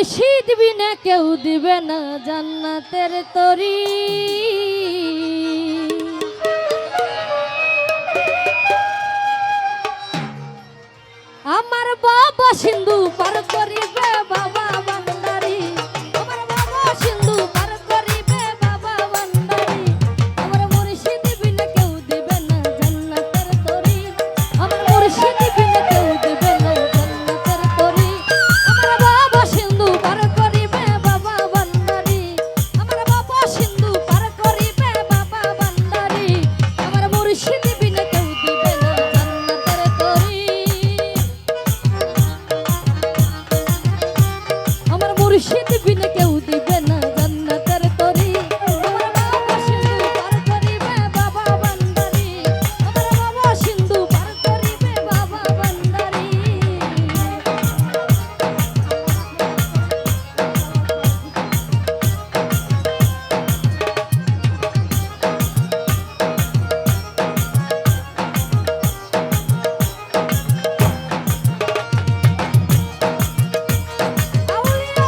মুর্শিদ বিনা কেউ দিবে না জান্নাতের তরি। আমার বাবা সিন্ধু পার করিবে বাবা বান্দারি, আমার বাবা সিন্ধু পার করিবে বাবা বান্দারি। আমার মুর্শিদ বিনা কেউ দিবে না জান্নাতের তরি, আমার মুর্শিদ বিনা কেউ দিবে না জান্নাতের তরি। আমার বাবা সিন্ধু পার করিবে বাবা বান্দারি, আমার বাবা সিন্ধু পার করিবে বাবা বান্দারি। আমার মুর্শিদ বিনা কেউ দিবে না জান্নাতের তরি। আমার মুর্শিদ বিনে কেউ দিবে না জান্নাতের তরি। আমার বাবা সিন্ধু পার করিবে বাবা বান্দারি, আমার বাবা সিন্ধু পার করিবে বাবা বান্দারি। আউলিয়া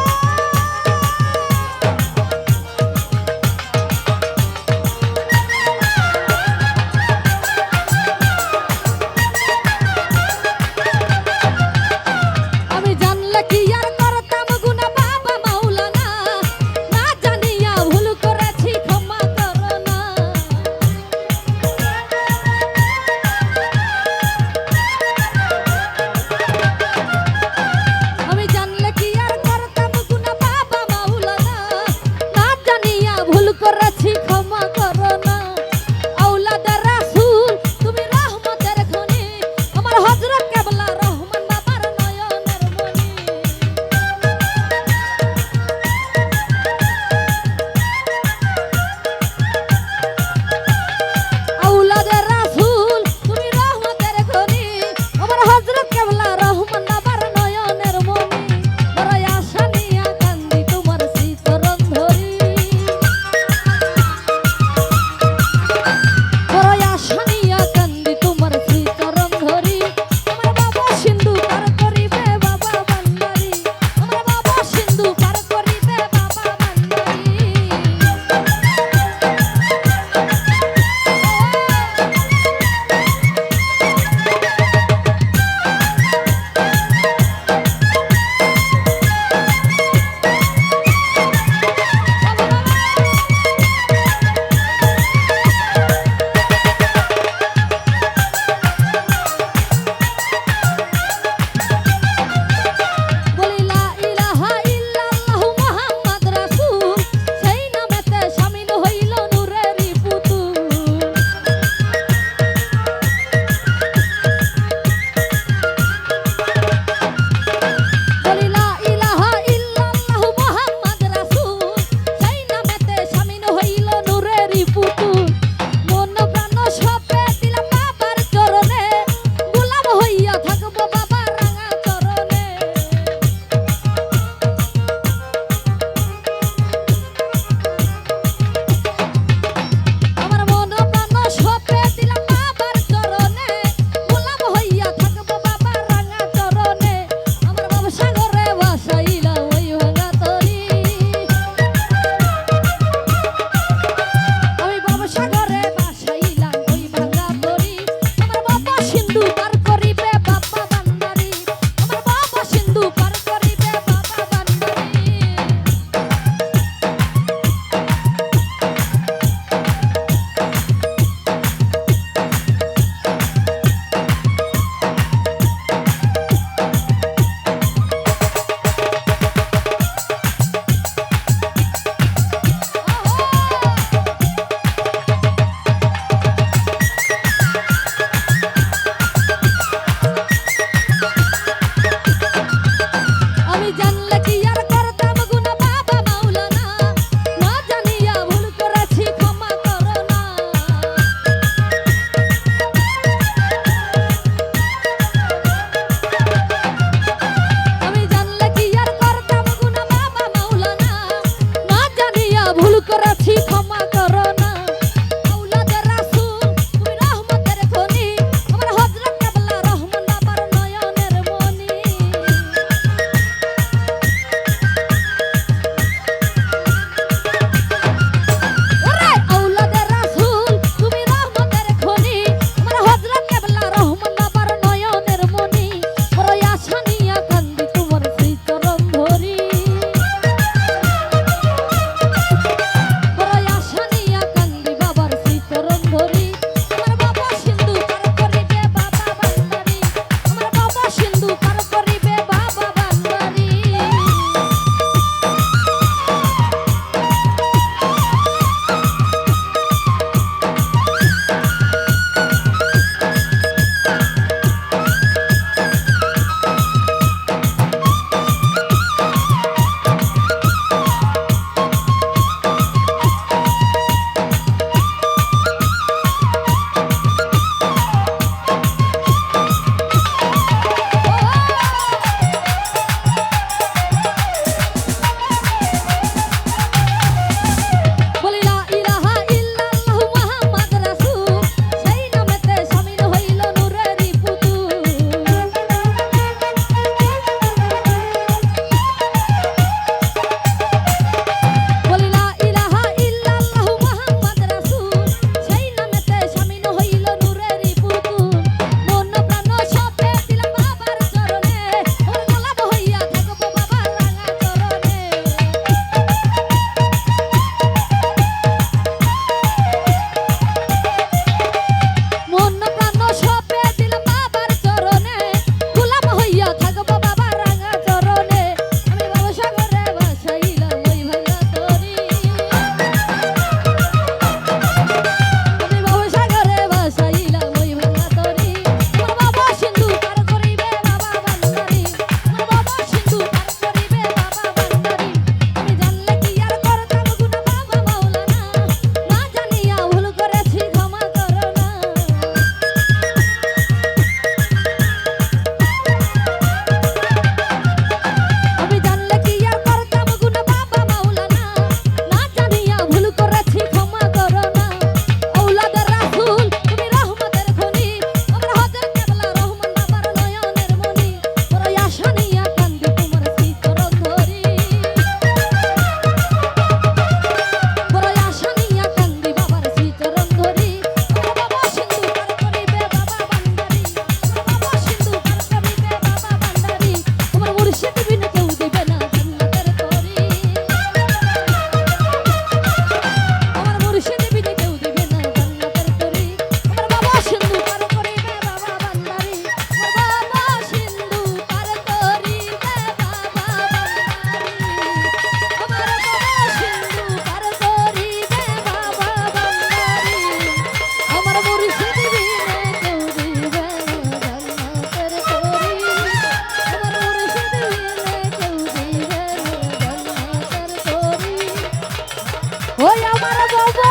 ওই আমার বাবা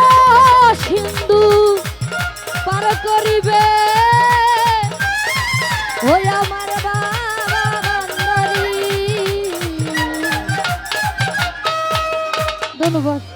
সিন্ধু পার করিবে ওই আমার বাবা ভান্ডারী। ধন্যবাদ।